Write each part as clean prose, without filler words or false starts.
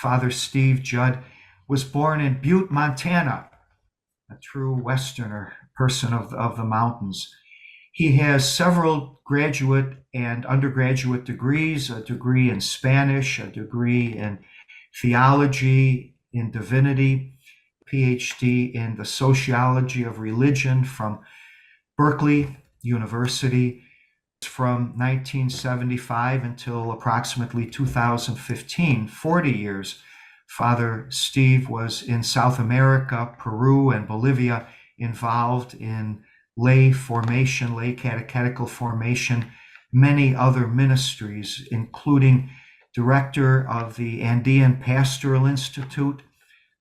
Father Steve Judd was born in Butte, Montana, a true Westerner, person of the mountains. He has several graduate and undergraduate degrees, a degree in Spanish, a degree in theology, in divinity, PhD in the sociology of religion from Berkeley University. From 1975 until approximately 2015, 40 years, Father Steve was in South America, Peru, and Bolivia, involved in lay formation, lay catechetical formation, many other ministries, including director of the Andean Pastoral Institute,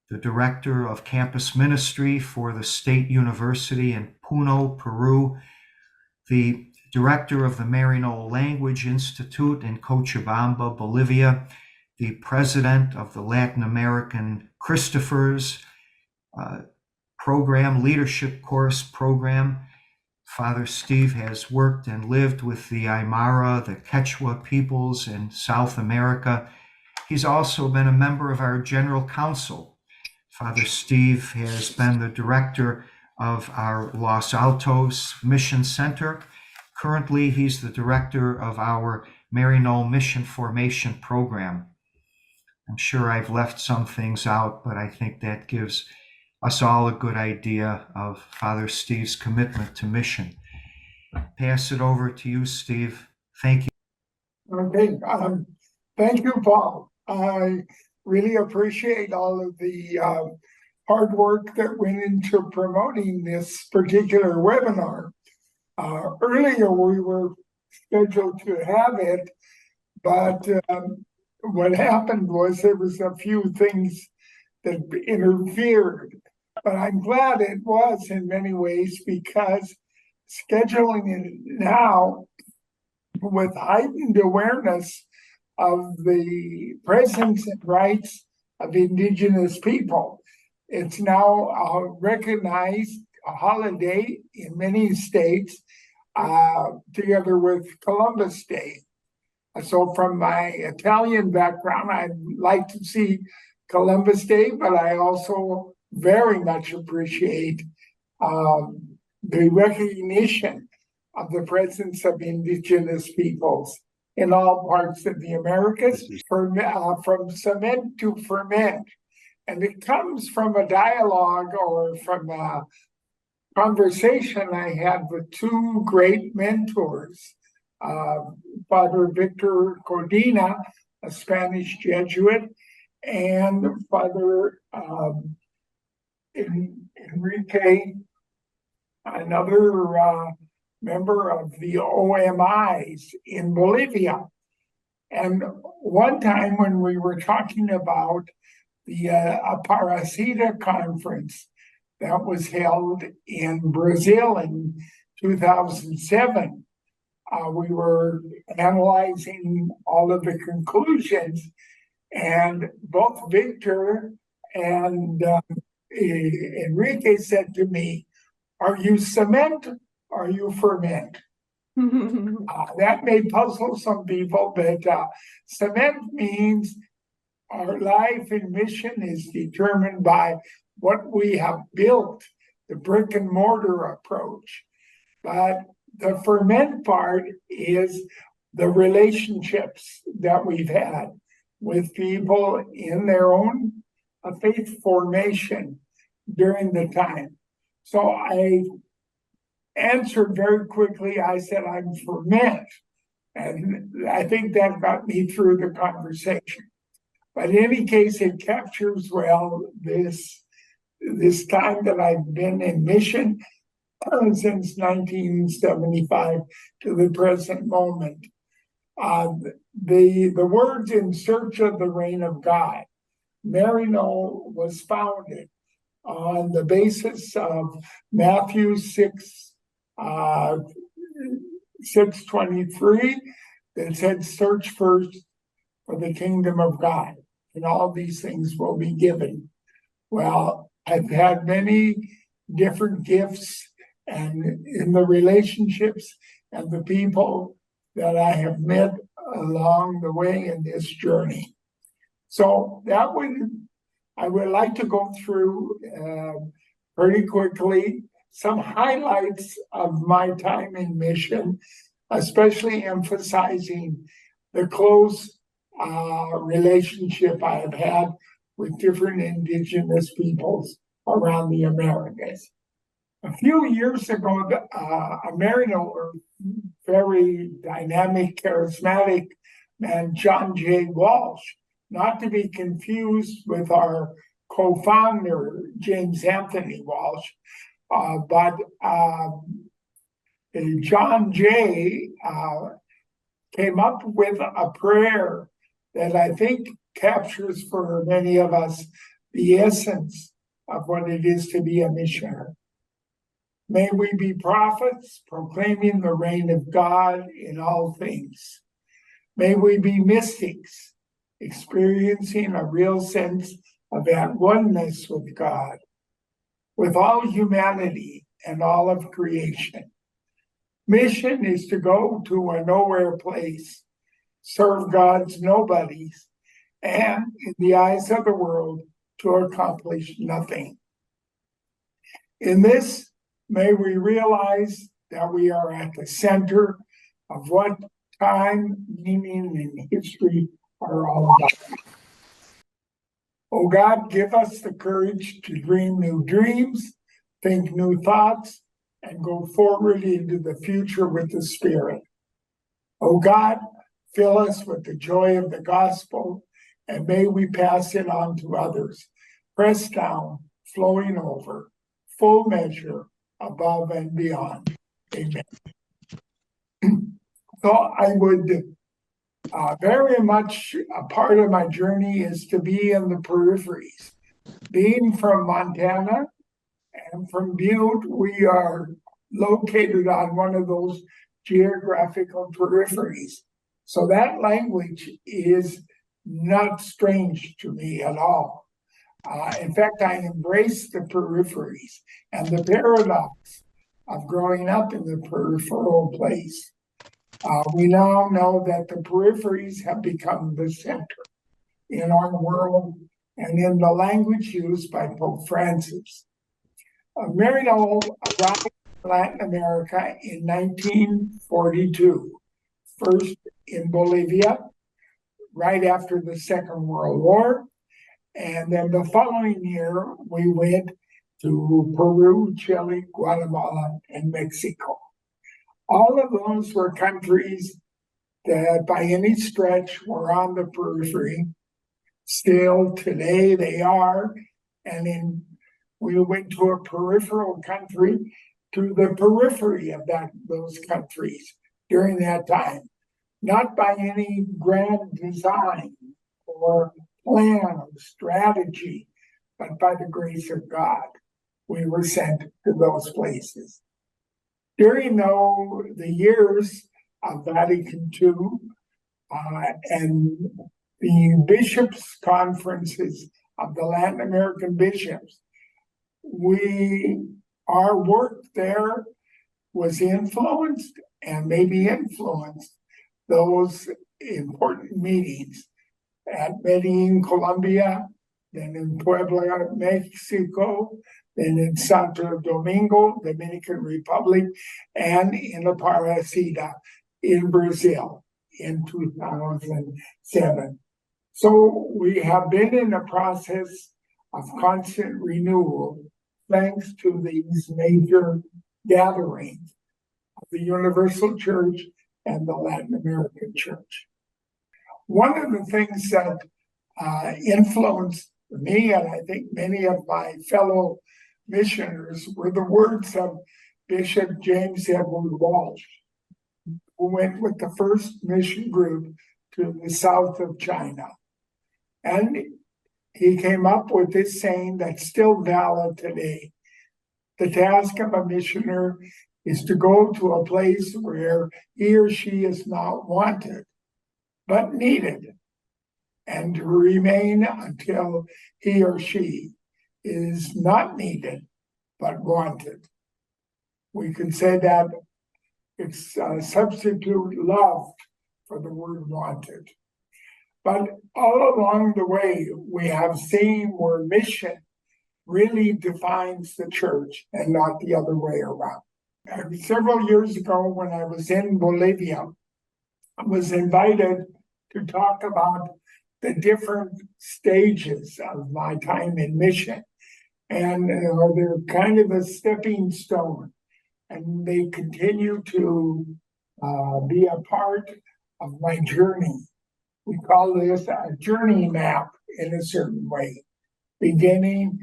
the director of campus ministry for the State University in Puno, Peru, the director of the Maryknoll Language Institute in Cochabamba, Bolivia, the president of the Latin American Christophers program, leadership course program. Father Steve has worked and lived with the Aymara, the Quechua peoples in South America. He's also been a member of our General Council. Father Steve has been the director of our Los Altos Mission Center. Currently, he's the director of our Maryknoll Mission Formation Program. I'm sure I've left some things out, but I think that gives us all a good idea of Father Steve's commitment to mission. Pass it over to you, Steve. Thank you. Okay, thank you, Paul. I really appreciate all of the hard work that went into promoting this particular webinar. Earlier, we were scheduled to have it, but what happened was there was a few things that interfered. But I'm glad it was in many ways, because scheduling it now with heightened awareness of the presence and rights of indigenous people. It's now a recognized holiday in many states, together with Columbus Day. So from my Italian background, I'd like to see Columbus Day, but I also very much appreciate the recognition of the presence of indigenous peoples in all parts of the Americas, from cement to ferment. And it comes from a dialogue or from a conversation I had with two great mentors, Father Victor Codina, a Spanish Jesuit, and Father Enrique, another member of the OMIs in Bolivia. And one time when we were talking about the Aparecida conference that was held in Brazil in 2007, we were analyzing all of the conclusions, and both Victor and Enrique said to me, "Are you cement? Or are you ferment?" That may puzzle some people, but cement means our life in mission is determined by what we have built, the brick and mortar approach. But the ferment part is the relationships that we've had with people in their own faith formation during the time. So I answered very quickly. I said, "I'm ferment." And I think that got me through the conversation. But in any case, it captures well this time that I've been in mission since 1975 to the present moment. The words "in search of the reign of God," Maryknoll was founded on the basis of Matthew 6:23 that said, "Search first for the kingdom of God, and all these things will be given." Well, I've had many different gifts, and in the relationships and the people that I have met along the way in this journey. So I would like to go through pretty quickly some highlights of my time in mission, especially emphasizing the close relationship I have had with different indigenous peoples around the Americas. A few years ago, a Maryknoll, very dynamic, charismatic man, John J. Walsh, not to be confused with our co-founder, James Anthony Walsh, but John J. Came up with a prayer that I think captures for many of us the essence of what it is to be a missionary. May we be prophets proclaiming the reign of God in all things. May we be mystics experiencing a real sense of at oneness with God, with all humanity and all of creation. Mission is to go to a nowhere place, serve God's nobodies, and in the eyes of the world, to accomplish nothing. In this, may we realize that we are at the center of what time, meaning, and history are all about. Oh God, give us the courage to dream new dreams, think new thoughts, and go forward into the future with the Spirit. Oh God, fill us with the joy of the gospel, and may we pass it on to others, pressed down, flowing over, full measure, above and beyond. Amen. So I would very much, a part of my journey is to be in the peripheries. Being from Montana and from Butte, we are located on one of those geographical peripheries. So that language is not strange to me at all. In fact, I embrace the peripheries and the paradox of growing up in the peripheral place. We now know that the peripheries have become the center in our world and in the language used by Pope Francis. Maryknoll arrived in Latin America in 1942, first in Bolivia, right after the Second World War. And then the following year, we went to Peru, Chile, Guatemala, and Mexico. All of those were countries that by any stretch were on the periphery. Still today they are. And we went to a peripheral country to the periphery of those countries during that time. Not by any grand design or plan or strategy, but by the grace of God, we were sent to those places. During the years of Vatican II and the bishops' conferences of the Latin American bishops, our work there was influenced and maybe influenced those important meetings at Medellin, Colombia, then in Puebla, Mexico, then in Santo Domingo, Dominican Republic, and in Aparecida in Brazil in 2007. So we have been in a process of constant renewal thanks to these major gatherings of the Universal Church and the Latin American Church. One of the things that influenced me, and I think many of my fellow missioners, were the words of Bishop James Edward Walsh, who went with the first mission group to the south of China. And he came up with this saying that's still valid today. The task of a missioner is to go to a place where he or she is not wanted, but needed, and to remain until he or she is not needed, but wanted. We can say that it's a substitute loved for the word wanted. But all along the way, we have seen where mission really defines the church and not the other way around. Several years ago, when I was in Bolivia, I was invited to talk about the different stages of my time in mission. And they're kind of a stepping stone, and they continue to be a part of my journey. We call this a journey map in a certain way, beginning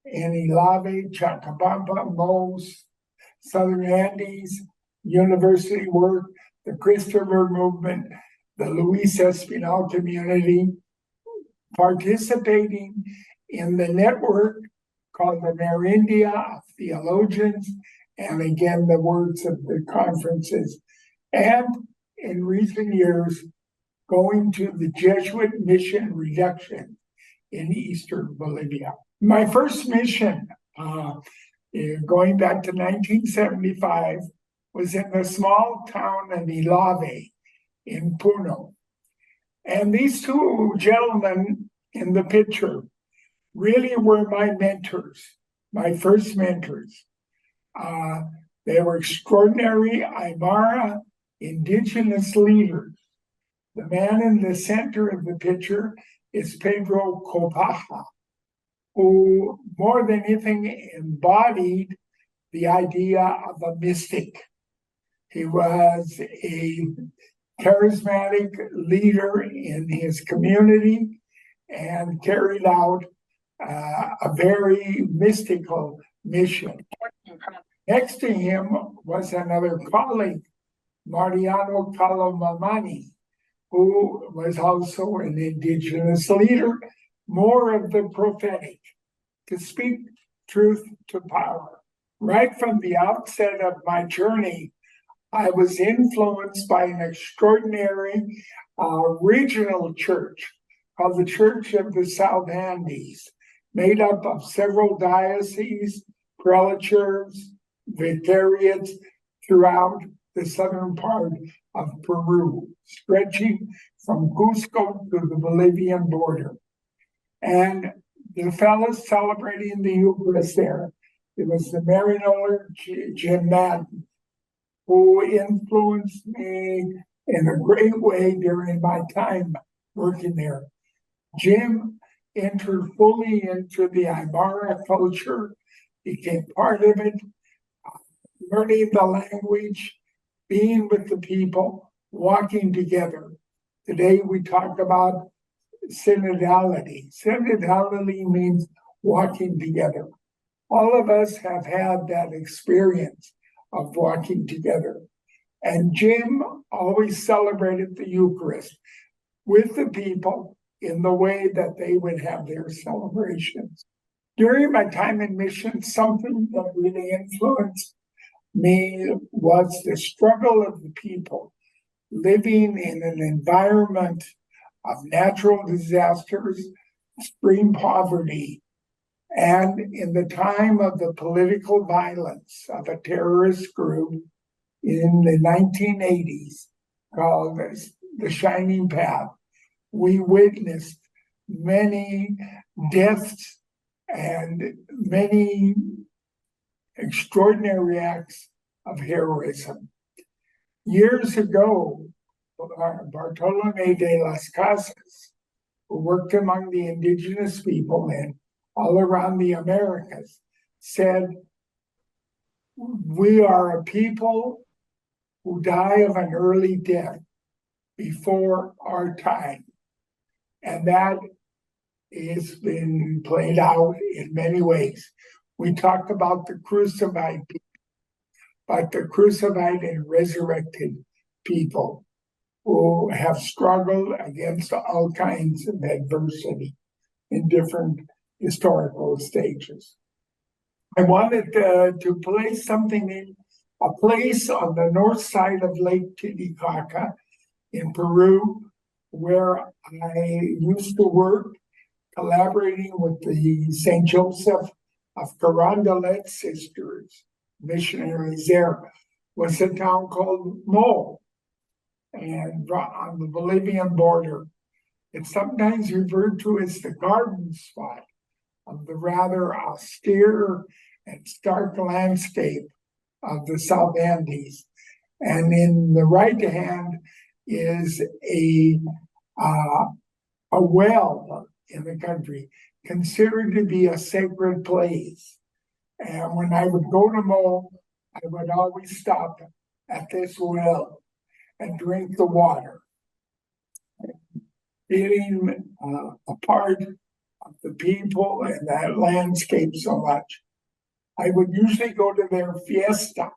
in Ilave, Cochabamba, Mos, Southern Andes, university work, the Christopher movement, the Luis Espinal community, participating in the network called the Merindia of Theologians, and again, the words of the conferences. And in recent years, going to the Jesuit mission reduction in eastern Bolivia. My first mission, going back to 1975, was in the small town of Ilave in Puno. And these two gentlemen in the picture really were my mentors, my first mentors. They were extraordinary Aymara indigenous leaders. The man in the center of the picture is Pedro Copaja, who more than anything embodied the idea of a mystic. He was a charismatic leader in his community and carried out a very mystical mission. Next to him was another colleague, Mariano Calomamani, who was also an indigenous leader, more of the prophetic, to speak truth to power. Right from the outset of my journey, I was influenced by an extraordinary regional church called the Church of the South Andes, made up of several dioceses, prelatures, vicariates throughout the southern part of Peru, stretching from Cusco to the Bolivian border. And the fellows celebrating the Eucharist there, it was the Maryknoll Jim Madden, who influenced me in a great way during my time working there. Jim entered fully into the Aymara culture, became part of it, learning the language, being with the people, walking together. Today we talk about synodality. Synodality means walking together. All of us have had that experience of walking together. And Jim always celebrated the Eucharist with the people in the way that they would have their celebrations. During my time in mission, something that really influenced me was the struggle of the people living in an environment of natural disasters, extreme poverty, and in the time of the political violence of a terrorist group in the 1980s called the Shining Path, we witnessed many deaths and many extraordinary acts of heroism. Years ago, Bartolome de las Casas, who worked among the indigenous people and all around the Americas, said, "We are a people who die of an early death before our time." And that has been played out in many ways. We talk about the crucified people, but the crucified and resurrected people who have struggled against all kinds of adversity in different historical stages. I wanted to place something in a place on the north side of Lake Titicaca in Peru, where I used to work collaborating with the St. Joseph of Carondelet sisters, missionaries there, was a town called Mol, and on the Bolivian border. It's sometimes referred to as the garden spot of the rather austere and stark landscape of the South Andes. And in the right hand is a well in the country, considered to be a sacred place. And when I would go to mow, I would always stop at this well and drink the water, feeling a part of the people and that landscape so much. I would usually go to their fiesta,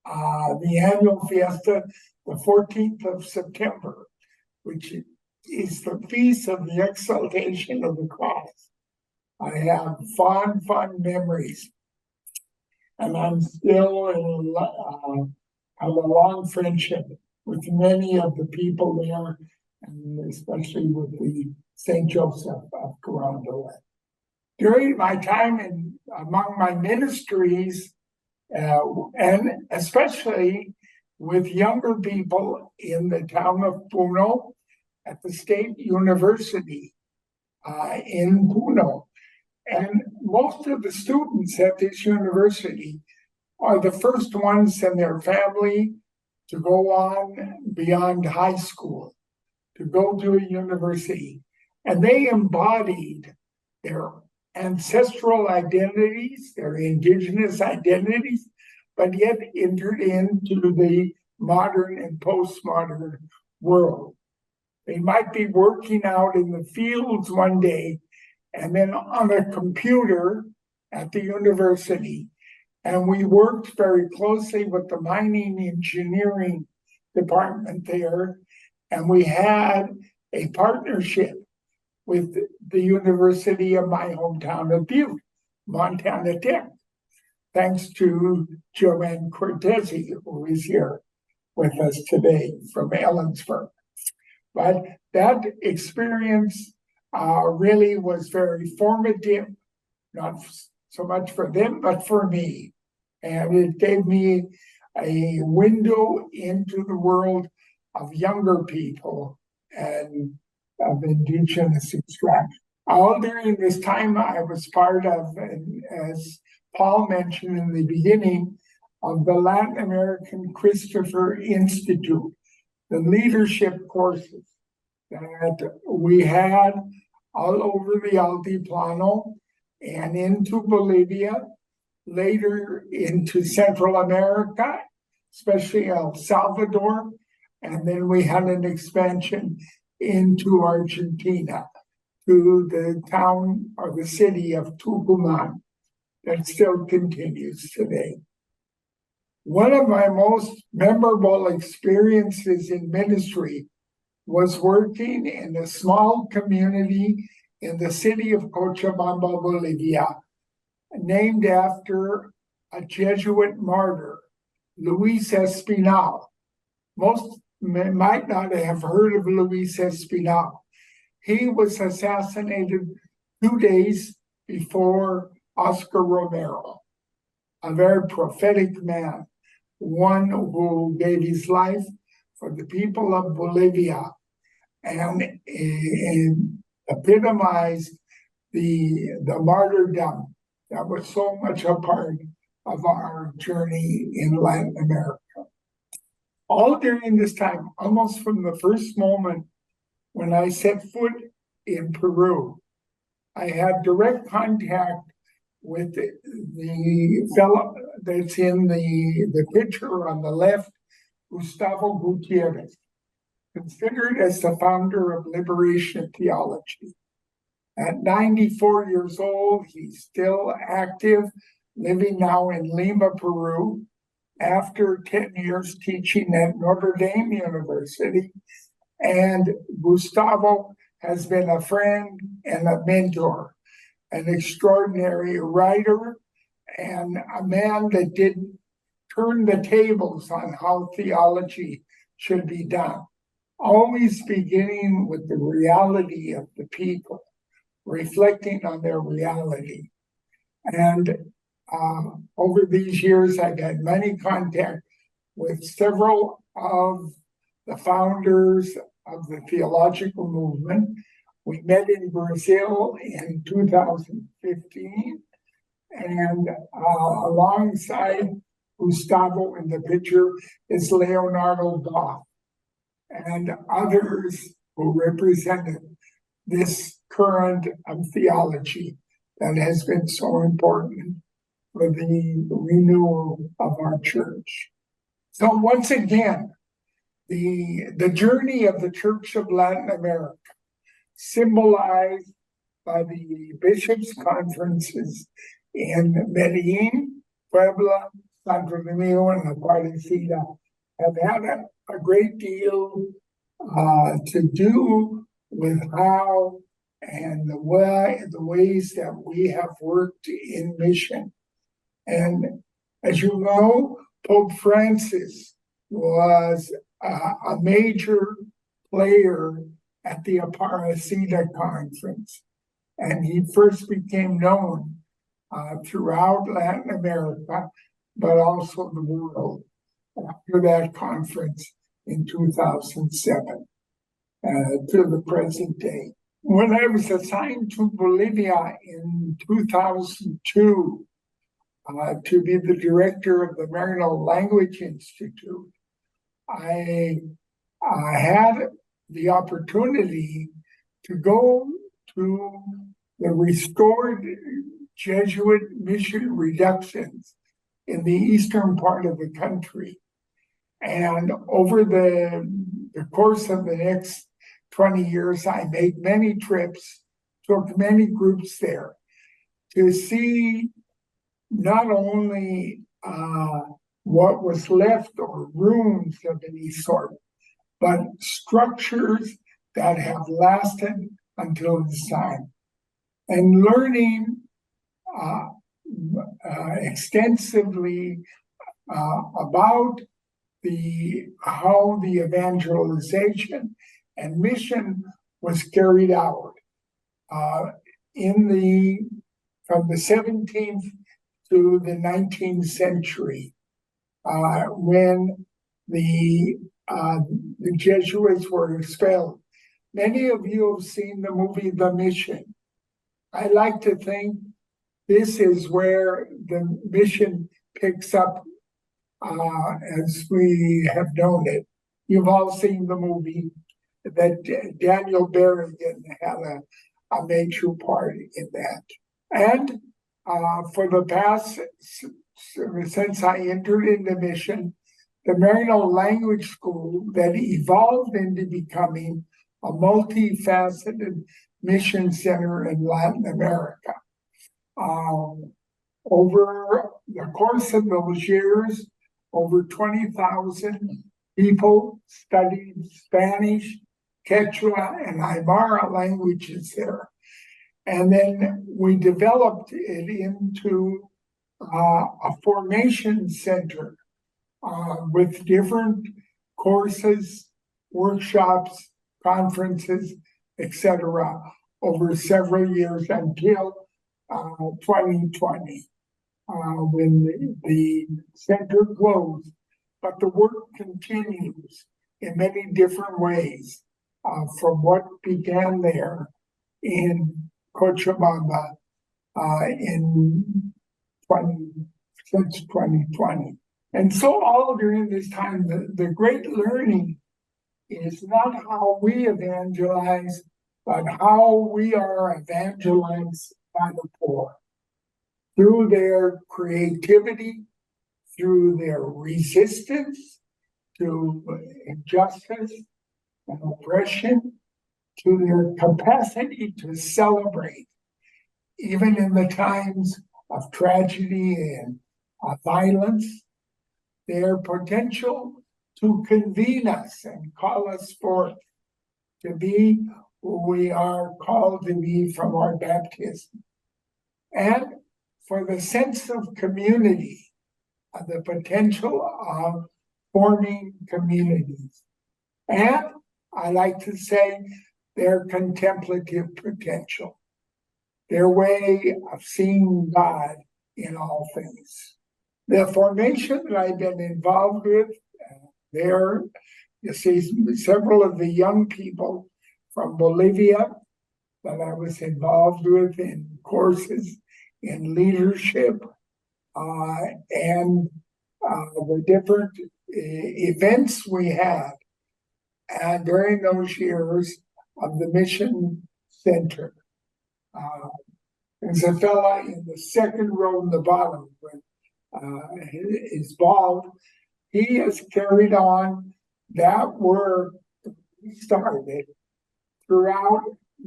the annual fiesta, the 14th of September, which is the feast of the exaltation of the cross. I have fond memories, and I'm still have a long friendship with many of the people there, and especially with the St. Joseph of Corando. During my time among my ministries, and especially with younger people in the town of Puno at the State University in Puno. And most of the students at this university are the first ones in their family to go on beyond high school, to go to a university. And they embodied their ancestral identities, their indigenous identities, but yet entered into the modern and postmodern world. They might be working out in the fields one day and then on a computer at the university. And we worked very closely with the mining engineering department there. And we had a partnership with the University of my hometown of Butte, Montana Tech, thanks to Joanne Cortese, who is here with us today from Ellensburg. But that experience really was very formative, not so much for them, but for me. And it gave me a window into the world of younger people and of indigenous extraction. All during this time, I was part of, as Paul mentioned in the beginning, of the Latin American Christopher Institute, the leadership courses that we had all over the Altiplano and into Bolivia, later into Central America, especially El Salvador, and then we had an expansion into Argentina, to the town or the city of Tucumán that still continues today. One of my most memorable experiences in ministry was working in a small community in the city of Cochabamba, Bolivia, named after a Jesuit martyr, Luis Espinal. Most might not have heard of Luis Espinal. He was assassinated 2 days before Oscar Romero, a very prophetic man, one who gave his life for the people of Bolivia and epitomized the martyrdom that was so much a part of our journey in Latin America. All during this time, almost from the first moment when I set foot in Peru, I had direct contact with the fellow that's in the picture on the left, Gustavo Gutierrez, considered as the founder of liberation theology. At 94 years old, he's still active, living now in Lima, Peru, after 10 years teaching at Notre Dame University. And Gustavo has been a friend and a mentor, an extraordinary writer, and a man that did turn the tables on how theology should be done, always beginning with the reality of the people, reflecting on their reality. And over these years, I've had many contact with several of the founders of the theological movement. We met in Brazil in 2015, and alongside Gustavo in the picture is Leonardo Goff and others who represented this current of theology that has been so important for the renewal of our church. So once again, the journey of the Church of Latin America, symbolized by the bishops' conferences in Medellin, Puebla, Santo Domingo, and Aparecida, have had a great deal to do with how and the ways that we have worked in mission. And as you know, Pope Francis was a major player at the Aparecida conference, and he first became known throughout Latin America, but also the world after that conference in 2007 to the present day. When I was assigned to Bolivia in 2002 to be the director of the Maryknoll Language Institute, I had the opportunity to go to the restored Jesuit mission reductions in the eastern part of the country. And over the course of the next 20 years, I made many trips, took many groups there to see not only what was left or ruins of any sort, but structures that have lasted until this time. And learning extensively about how the evangelization and mission was carried out from the 17th to the 19th century, when the Jesuits were expelled. Many of you have seen the movie The Mission. I like to think this is where the mission picks up as we have known it. You've all seen the movie that Daniel Berrigan had a major part in that. And for the past, since I entered into mission, the Maryknoll Language School that evolved into becoming a multifaceted mission center in Latin America. Over the course of those years, over 20,000 people studied Spanish, Quechua, and Aymara languages there. And then we developed it into a formation center with different courses, workshops, conferences, etc., over several years until 2020, when the center closed. But the work continues in many different ways from what began there in Cochabamba since 2020. And so all during this time, the great learning is not how we evangelize, but how we are evangelized by the poor. Through their creativity, through their resistance to injustice and oppression, to their capacity to celebrate, even in the times of tragedy and violence, their potential to convene us and call us forth to be who we are called to be from our baptism. And for the sense of community, the potential of forming communities. And I like to say their contemplative potential, their way of seeing God in all things. The formation that I've been involved with there You see, several of the young people from Bolivia that I was involved with in courses in leadership and the different events we had during those years of the mission center. There's a fella in the second row in the bottom with is bald. He has carried on that work we started throughout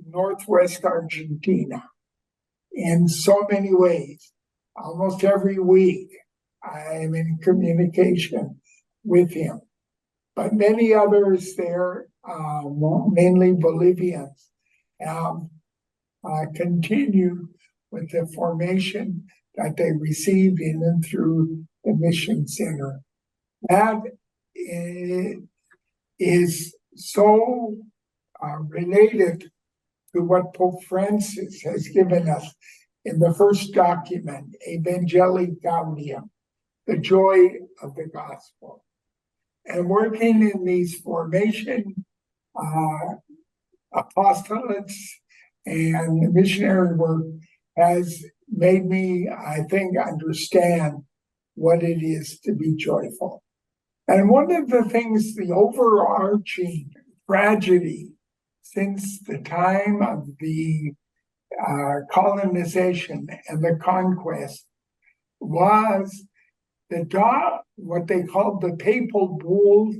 Northwest Argentina in so many ways. Almost every week, I'm in communication with him. But many others there, mainly Bolivians, have continued with the formation that they received in and through the mission center. That is so related to what Pope Francis has given us in the first document, Evangelii Gaudium, the joy of the gospel. And working in these formation apostolates and missionary work has made me, I think, understand what it is to be joyful. And one of the things, the overarching tragedy since the time of the colonization and the conquest was what they called the papal bull,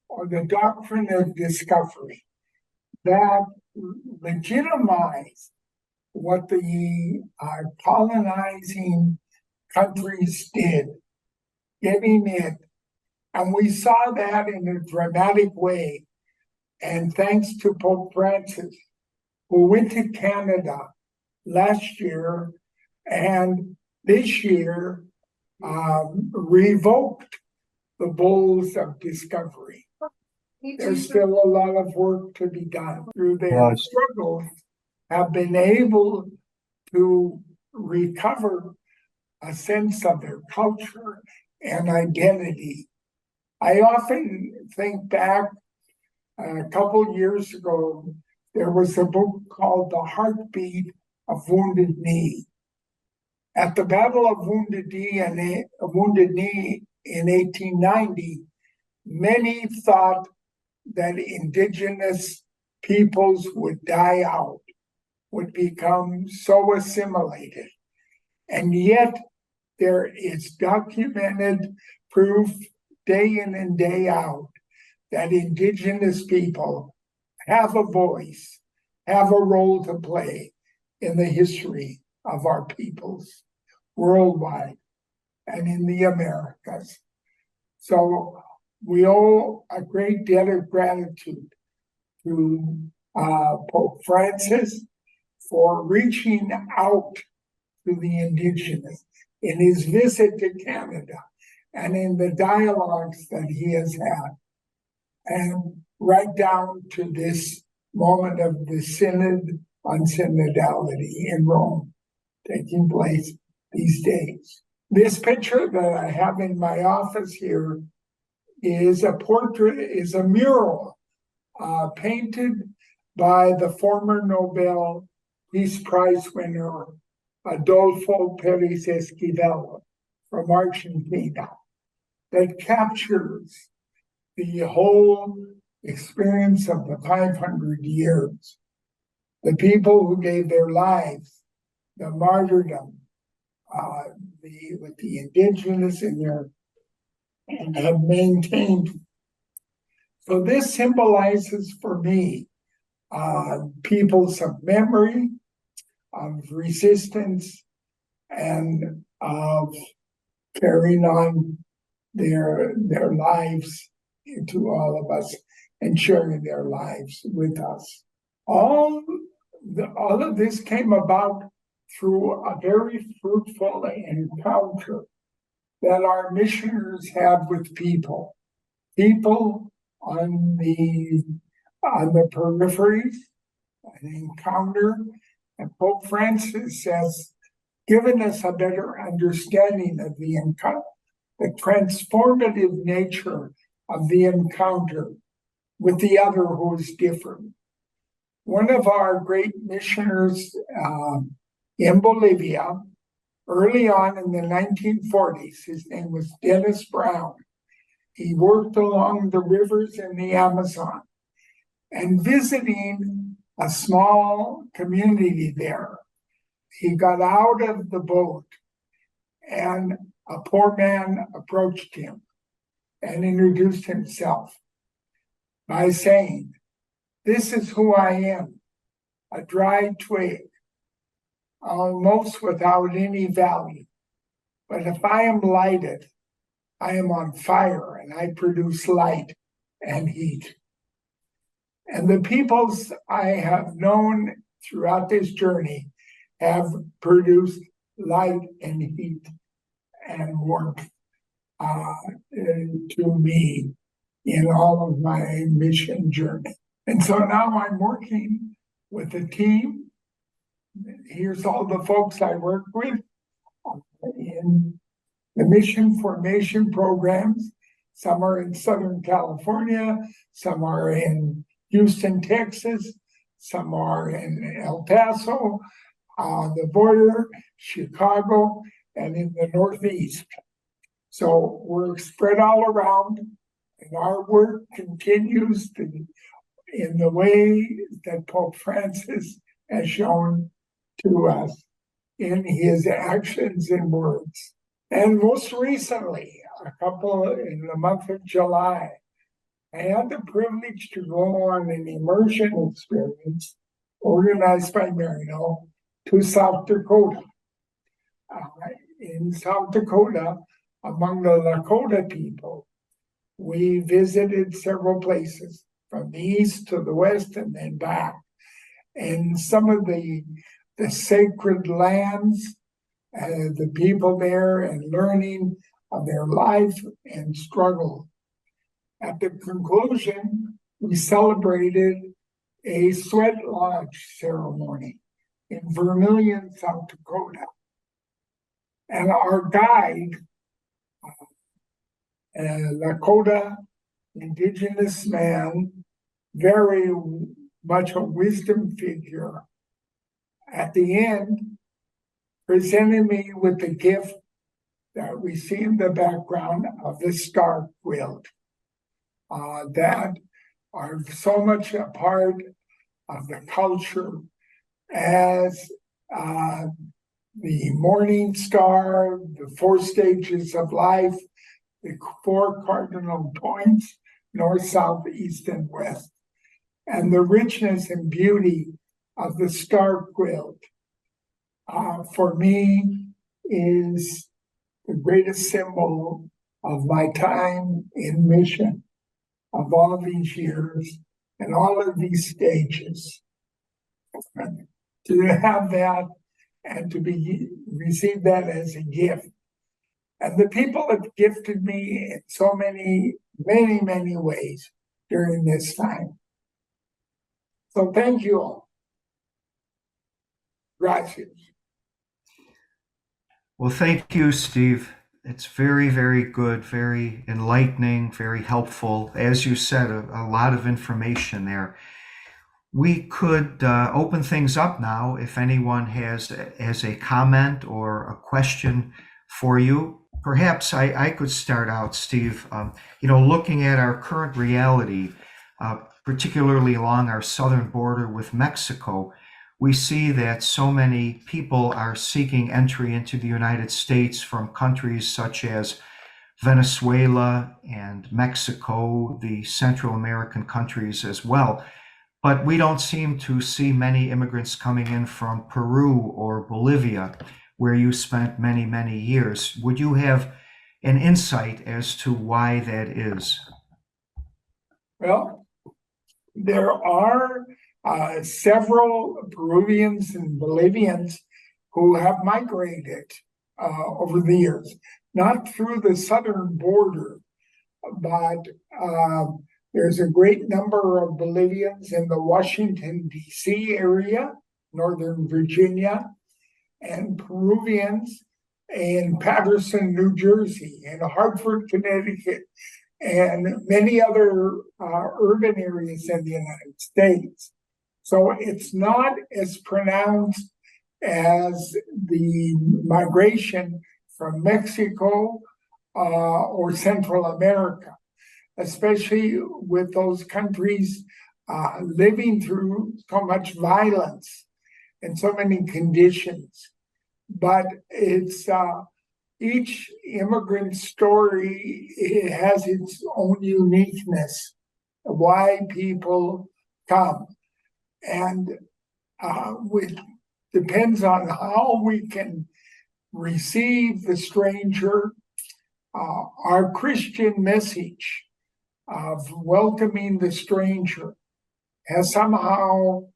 or the doctrine of discovery, that legitimized what the colonizing countries did, giving it. And we saw that in a dramatic way. And thanks to Pope Francis, who went to Canada last year and this year revoked the bulls of discovery. There's still a lot of work to be done. Through their struggles, have been able to recover a sense of their culture and identity. I often think back a couple years ago, there was a book called The Heartbeat of Wounded Knee. At the Battle of Wounded Knee in 1890, many thought that indigenous peoples would die out, would become so assimilated. And yet there is documented proof day in and day out that indigenous people have a voice, have a role to play in the history of our peoples worldwide and in the Americas. So we owe a great debt of gratitude to Pope Francis for reaching out to the indigenous in his visit to Canada and in the dialogues that he has had. And right down to this moment of the Synod on Synodality in Rome taking place these days. This picture that I have in my office here is a mural painted by the former Nobel Peace Prize winner Adolfo Pérez Esquivel from Argentina, that captures the whole experience of the 500 years, the people who gave their lives, the martyrdom, with the indigenous in there, and have maintained. So this symbolizes for me peoples of memory, of resistance, and of carrying on their lives to all of us and sharing their lives with us. All of this came about through a very fruitful encounter that our missioners had with people on the peripheries, an encounter. And Pope Francis has given us a better understanding of the encounter, the transformative nature of the encounter with the other who is different. One of our great missioners in Bolivia, early on in the 1940s, his name was Dennis Brown. He worked along the rivers in the Amazon, and visiting a small community there, he got out of the boat and a poor man approached him and introduced himself by saying, "This is who I am, a dried twig, almost without any value. But if I am lighted, I am on fire and I produce light and heat." And the peoples I have known throughout this journey have produced light and heat and warmth to me in all of my mission journey. And so now I'm working with a team. Here's all the folks I work with in the mission formation programs. Some are in Southern California, some are in Houston, Texas, some are in El Paso, the border, Chicago, and in the Northeast. So we're spread all around, and our work continues in the way that Pope Francis has shown to us in his actions and words. And most recently, in the month of July, I had the privilege to go on an immersion experience organized by Maryknoll to South Dakota. In South Dakota, among the Lakota people, we visited several places from the east to the west and then back. And some of the sacred lands, the people there, and learning of their life and struggle. At the conclusion, we celebrated a sweat lodge ceremony in Vermilion, South Dakota. And our guide, a Lakota indigenous man, very much a wisdom figure, at the end presented me with the gift that we see in the background of the star quilt that are so much a part of the culture as the morning star, the 4 stages of life, the 4 cardinal points, north, south, east, and west, and the richness and beauty of the star quilt, for me, is the greatest symbol of my time in mission, of all of these years and all of these stages. To have that and to receive that as a gift. And the people have gifted me in so many, many, many ways during this time. So thank you all. Gracias. Well, thank you, Steve. It's very, very good, very enlightening, very helpful. As you said, a lot of information there. We could open things up now if anyone has a comment or a question for you. Perhaps I could start out, Steve. Looking at our current reality, particularly along our southern border with Mexico, we see that so many people are seeking entry into the United States from countries such as Venezuela and Mexico, the Central American countries as well. But we don't seem to see many immigrants coming in from Peru or Bolivia, where you spent many, many years. Would you have an insight as to why that is? Well, there are several Peruvians and Bolivians who have migrated over the years, not through the southern border, but there's a great number of Bolivians in the Washington, D.C. area, Northern Virginia, and Peruvians in Patterson, New Jersey, and Hartford, Connecticut, and many other urban areas in the United States. So it's not as pronounced as the migration from Mexico or Central America, especially with those countries living through so much violence and so many conditions. But it's each immigrant story, it has its own uniqueness, why people come. And it depends on how we can receive the stranger. Our Christian message of welcoming the stranger has somehow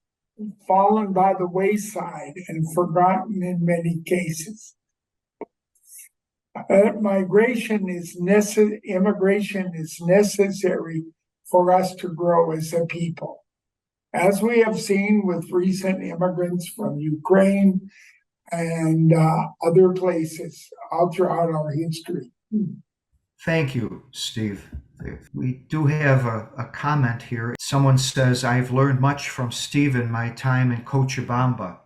fallen by the wayside and forgotten in many cases. Immigration is necessary for us to grow as a people. As we have seen with recent immigrants from Ukraine and other places all throughout our history. Thank you, Steve. We do have a comment here. Someone says, I've learned much from Steve in my time in Cochabamba.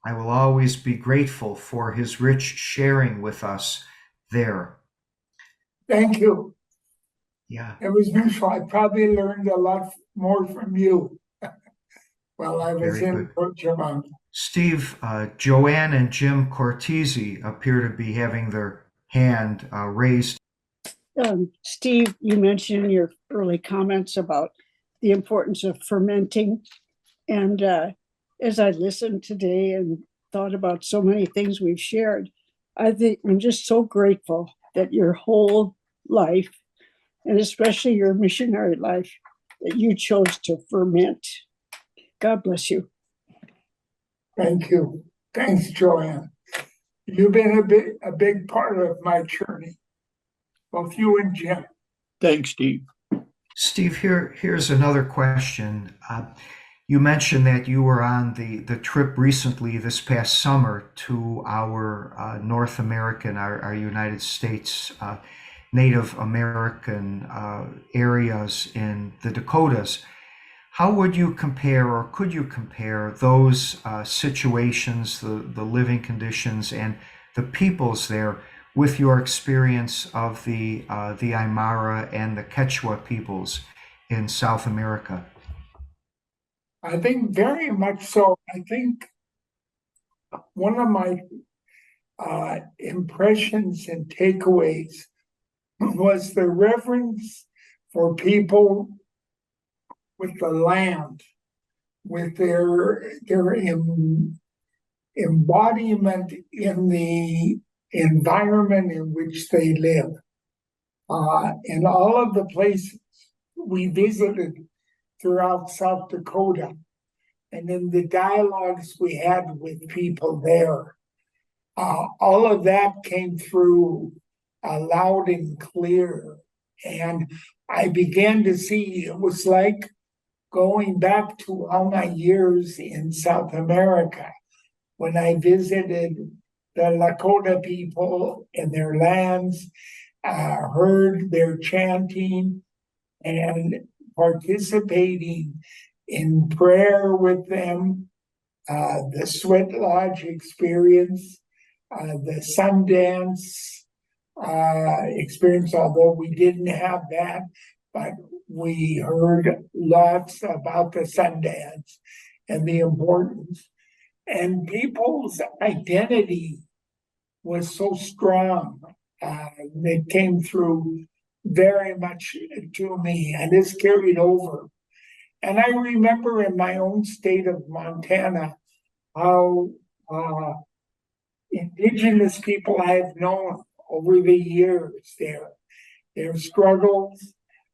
I will always be grateful for his rich sharing with us there. Thank you. Yeah. It was beautiful. I probably learned a lot more from you while I was in Cochabamba. Steve, Joanne and Jim Cortese appear to be having their hand raised. Steve, you mentioned in your early comments about the importance of fermenting. And as I listened today and thought about so many things we've shared, I think I'm just so grateful that your whole life, and especially your missionary life, that you chose to ferment. God bless you. Thank you. Thanks, Joanne. You've been a big part of my journey, both you and Jim. Thanks, Steve. Steve, here's another question. You mentioned that you were on the trip recently this past summer to our North American, our United States Native American areas in the Dakotas. How would you compare, or could you compare those situations, the living conditions and the peoples there with your experience of the Aymara and the Quechua peoples in South America? I think very much so. I think one of my impressions and takeaways was the reverence for people with the land, with their embodiment in the environment in which they live. In all of the places we visited throughout South Dakota, and in the dialogues we had with people there, all of that came through loud and clear. And I began to see it was like going back to all my years in South America when I visited the Lakota people in their lands, heard their chanting and participating in prayer with them, the Sweat Lodge experience, the Sundance experience, although we didn't have that, but we heard lots about the Sundance and the importance. And people's identity was so strong. That came through very much to me, and it's carried over. And I remember in my own state of Montana how indigenous people I have known over the years, their struggles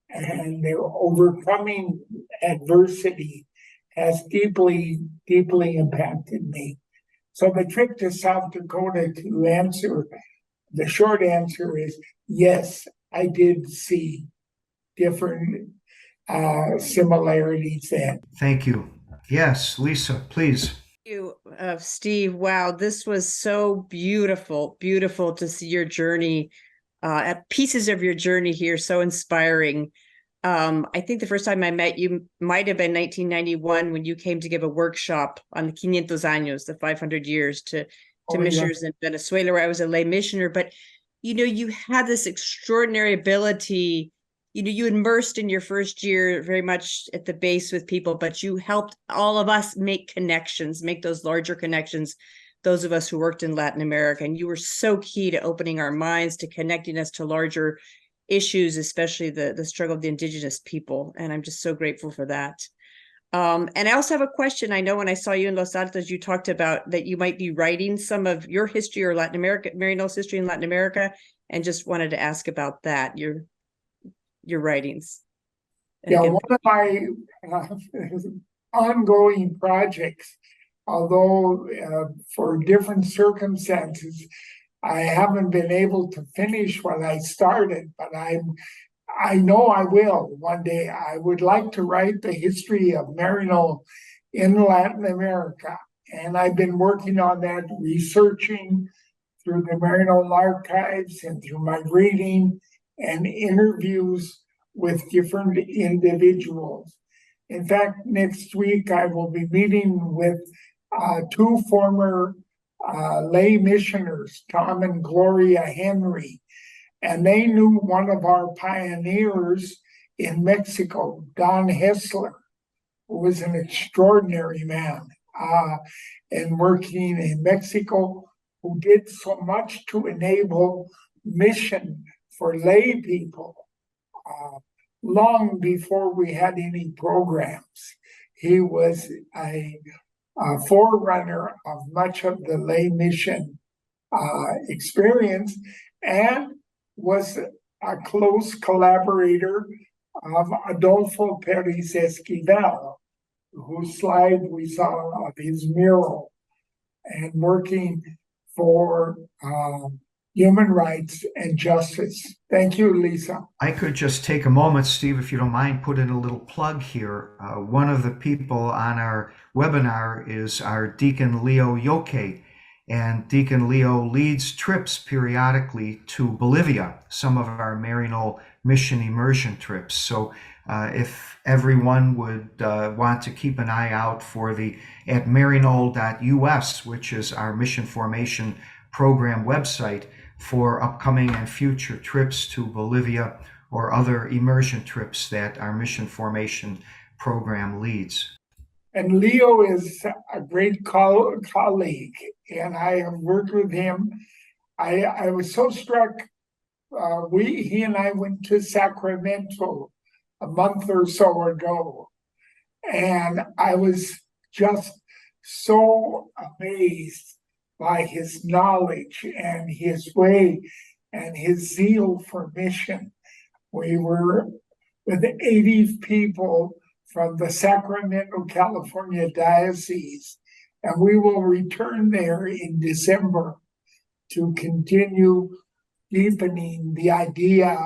and their overcoming adversity has deeply, deeply impacted me. So the trip to South Dakota, to answer, the short answer is yes, I did see different similarities there. Thank you. Yes, Lisa, please. Thank you, Steve. Wow, this was so beautiful to see your journey pieces of your journey here, so inspiring. I think the first time I met you might have been 1991 when you came to give a workshop on the 500 años, the 500 years to missioners in Venezuela, where I was a lay missioner. But, you had this extraordinary ability. You immersed in your first year very much at the base with people, but you helped all of us make connections, make those larger connections, those of us who worked in Latin America. And you were so key to opening our minds, to connecting us to larger issues, especially the struggle of the indigenous people. And I'm just so grateful for that. And I also have a question. I know when I saw you in Los Altos, you talked about that you might be writing some of your history or Latin America, Maryknoll's history in Latin America, and just wanted to ask about that, your writings. And Yeah, again, one of my ongoing projects, although for different circumstances, I haven't been able to finish what I started, but I know I will one day. I would like to write the history of Maryknoll in Latin America. And I've been working on that, researching through the Maryknoll archives and through my reading and interviews with different individuals. In fact, next week I will be meeting with two former lay missioners, Tom and Gloria Henry, and they knew one of our pioneers in Mexico, Don Hessler, who was an extraordinary man and working in Mexico, who did so much to enable mission for lay people long before we had any programs. He was a forerunner of much of the lay mission experience, and was a close collaborator of Adolfo Perez Esquivel, whose slide we saw of his mural, and working for human rights and justice. Thank you, Lisa. I could just take a moment, Steve, if you don't mind, put in a little plug here. One of the people on our webinar is our Deacon Leo Yoke, and Deacon Leo leads trips periodically to Bolivia, some of our Maryknoll mission immersion trips. So if everyone would want to keep an eye out for at maryknoll.us, which is our mission formation program website, for upcoming and future trips to Bolivia or other immersion trips that our mission formation program leads. And Leo is a great colleague, and I have worked with him. I was so struck. He and I went to Sacramento a month or so ago, and I was just so amazed by his knowledge and his way and his zeal for mission. We were with 80 people from the Sacramento, California diocese, and we will return there in December to continue deepening the idea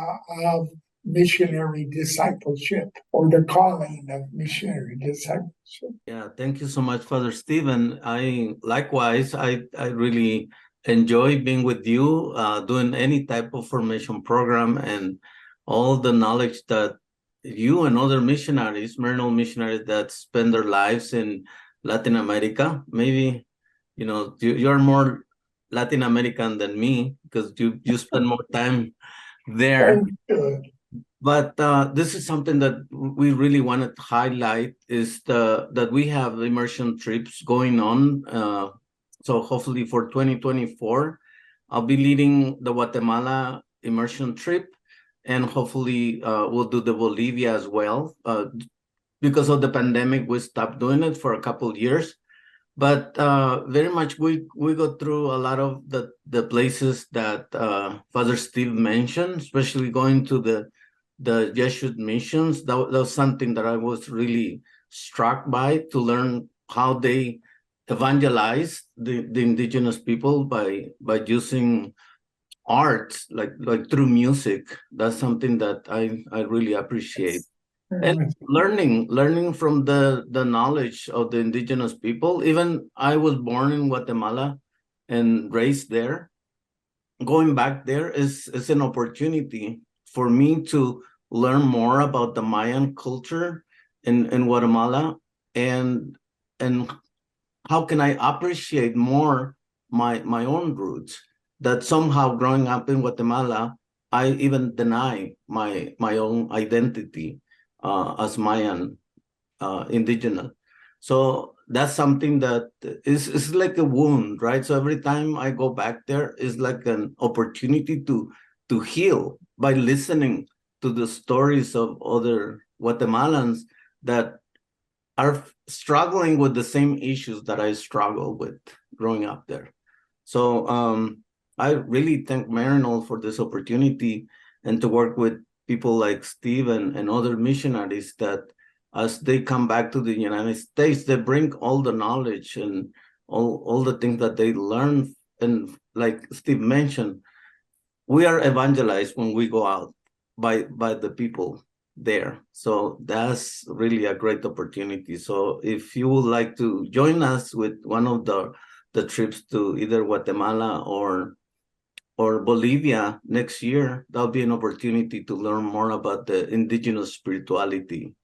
of missionary discipleship, or the calling of missionary discipleship. Yeah, thank you so much, Father Stephen. I really enjoy being with you, doing any type of formation program, and all the knowledge that you and other missionaries, Maryknoll missionaries that spend their lives in Latin America. Maybe, you're more Latin American than me because you spend more time there. But this is something that we really wanted to highlight, is that we have immersion trips going on. So hopefully for 2024, I'll be leading the Guatemala immersion trip, and hopefully we'll do the Bolivia as well. Because of the pandemic, we stopped doing it for a couple of years. But very much we go through a lot of the places that Father Steve mentioned, especially going to the Jesuit missions. That was something that I was really struck by, to learn how they evangelize the indigenous people by using art, like through music. That's something that I really appreciate. And learning from the knowledge of the indigenous people. Even I was born in Guatemala and raised there. going back there is an opportunity for me to learn more about the Mayan culture in Guatemala, and how can I appreciate more my own roots, that somehow growing up in Guatemala, I even deny my own identity as Mayan indigenous. So that's something that is like a wound, right? So every time I go back there is like an opportunity to heal by listening to the stories of other Guatemalans that are struggling with the same issues that I struggle with growing up there. So I really thank Maryknoll for this opportunity, and to work with people like Steve and other missionaries that as they come back to the United States, they bring all the knowledge and all the things that they learn. And like Steve mentioned, we are evangelized when we go out by the people there. So that's really a great opportunity. So if you would like to join us with one of the trips to either Guatemala or Bolivia next year, that'll be an opportunity to learn more about the indigenous spirituality.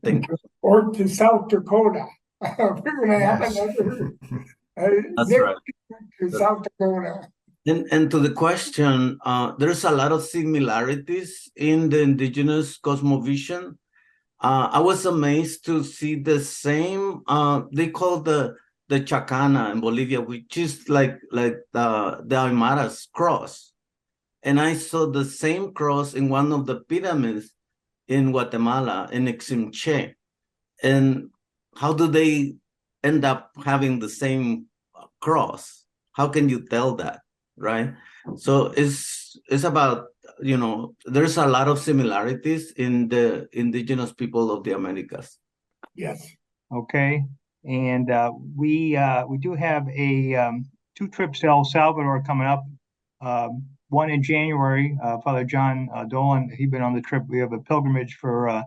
Thank you. Or to South Dakota. We're gonna have Yes. another That's next right. to South Dakota. And to the question, there's a lot of similarities in the indigenous cosmovision. I was amazed to see the same, they call the chacana in Bolivia, which is like the Aymara's cross. And I saw the same cross in one of the pyramids in Guatemala, in Iximche. And how do they end up having the same cross? How can you tell that, right? So it's about, there's a lot of similarities in the indigenous people of the Americas. Yes. Okay, and we do have a 2 trips to El Salvador coming up. One in January, Father John Dolan, he's been on the trip. We have a pilgrimage for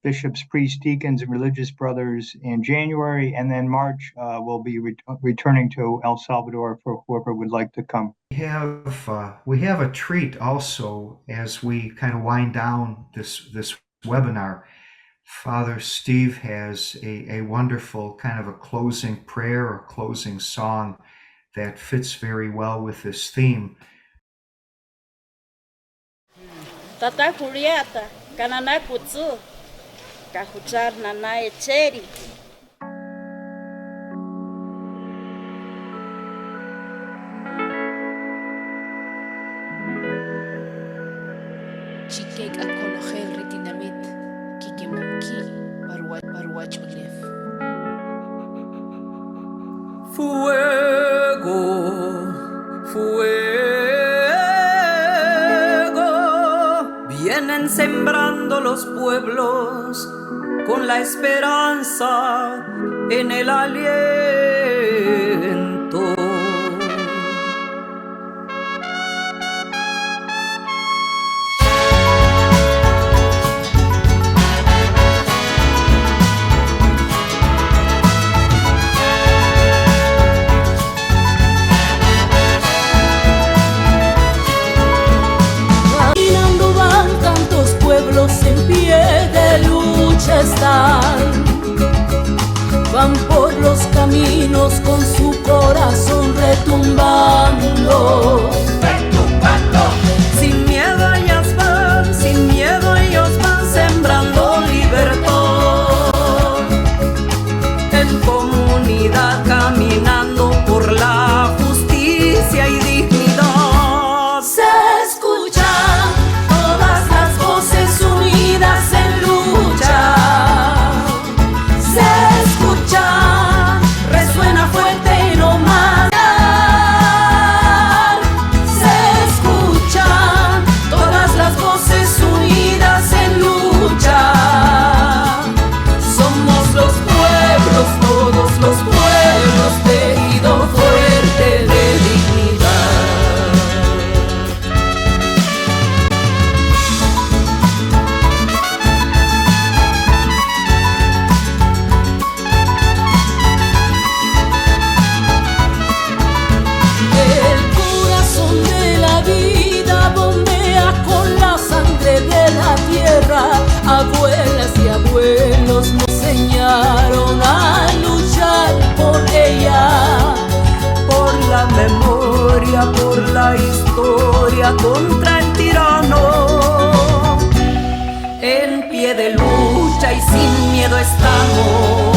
bishops, priests, deacons, and religious brothers in January, and then March we'll be returning to El Salvador for whoever would like to come. We have a treat also as we kind of wind down this webinar. Father Steve has a wonderful kind of a closing prayer or closing song that fits very well with this theme. Tata Julieta, kanana kutsu, kahuchar nana echeri. Chikek akologel retinamit, kikimaki, barwach ulif. Fuego, fuego, vienen sembrando los pueblos con la esperanza en el aliento. En pie de lucha están, van por los caminos con su corazón retumbando. Sin miedo ellas van, sin miedo ellos van sembrando libertad. En comunidad caminando por la justicia y dignidad. Se escuchan todas las voces unidas en lucha. Se escucha, resuena fuerte y no más. Se contra el tirano. En pie de lucha y sin miedo estamos.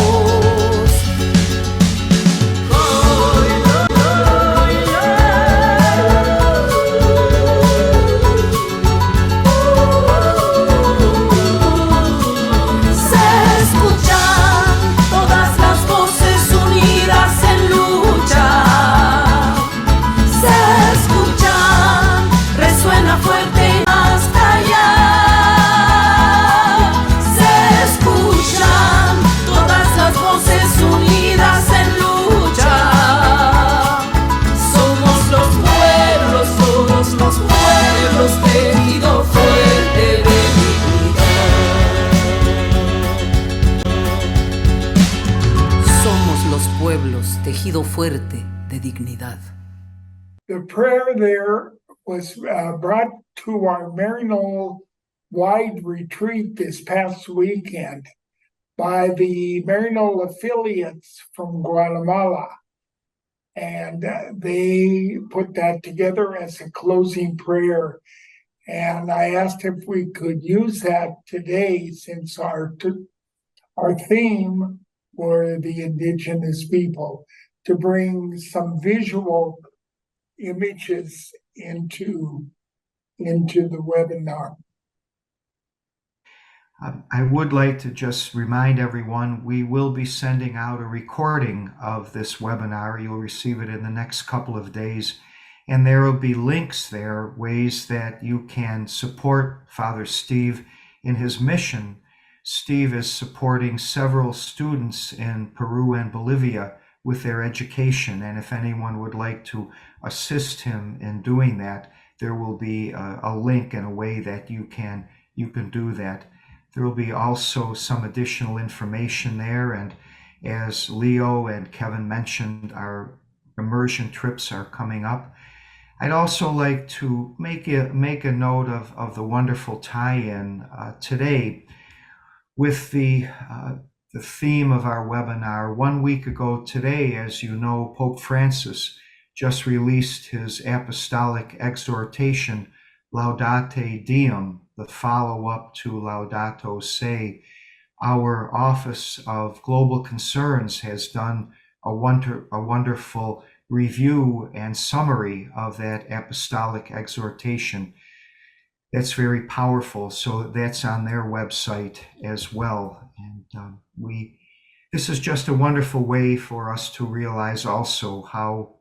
Tejido fuerte de dignidad. The prayer there was brought to our Maryknoll wide retreat this past weekend by the Maryknoll affiliates from Guatemala. And they put that together as a closing prayer. And I asked if we could use that today, since our theme were the indigenous people, to bring some visual images into the webinar. I would like to just remind everyone, we will be sending out a recording of this webinar. You'll receive it in the next couple of days, and there will be links there, ways that you can support Father Steve in his mission. Steve is supporting several students in Peru and Bolivia with their education, and if anyone would like to assist him in doing that, there will be a link and a way that you can do that. There will be also some additional information there, and as Leo and Kevin mentioned, our immersion trips are coming up. I'd also like to make a note of the wonderful tie-in today with the theme of our webinar. 1 week ago today, as you know, Pope Francis just released his apostolic exhortation, Laudate Deum, the follow-up to Laudato Si. Our Office of Global Concerns has done a wonderful review and summary of that apostolic exhortation. That's very powerful, so that's on their website as well. And this is just a wonderful way for us to realize also how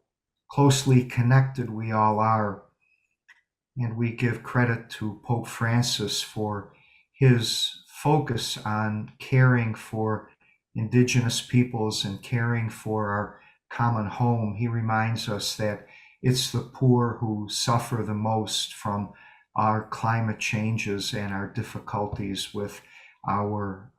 closely connected we all are. And we give credit to Pope Francis for his focus on caring for indigenous peoples and caring for our common home. He reminds us that it's the poor who suffer the most from our climate changes and our difficulties with our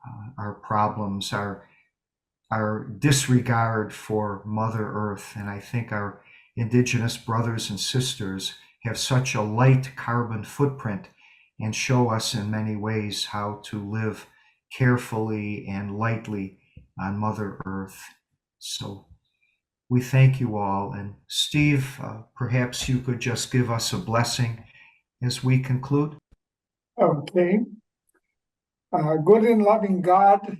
problems, our disregard for Mother Earth. And I think our indigenous brothers and sisters have such a light carbon footprint and show us in many ways how to live carefully and lightly on Mother Earth. So we thank you all. And Steve, perhaps you could just give us a blessing as we conclude. Okay. Good and loving God,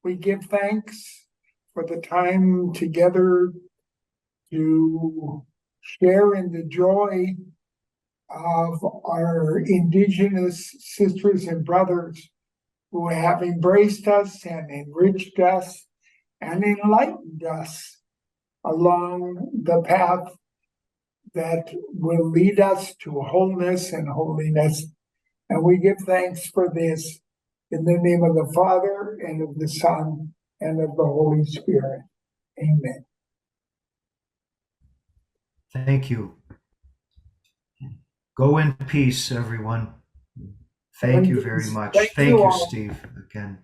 we give thanks for the time together to share in the joy of our indigenous sisters and brothers who have embraced us and enriched us and enlightened us along the path that will lead us to wholeness and holiness. And we give thanks for this in the name of the Father, and of the Son, and of the Holy Spirit. Amen. Thank you. Go in peace, everyone. Thank you very much. Thank you, Steve, again.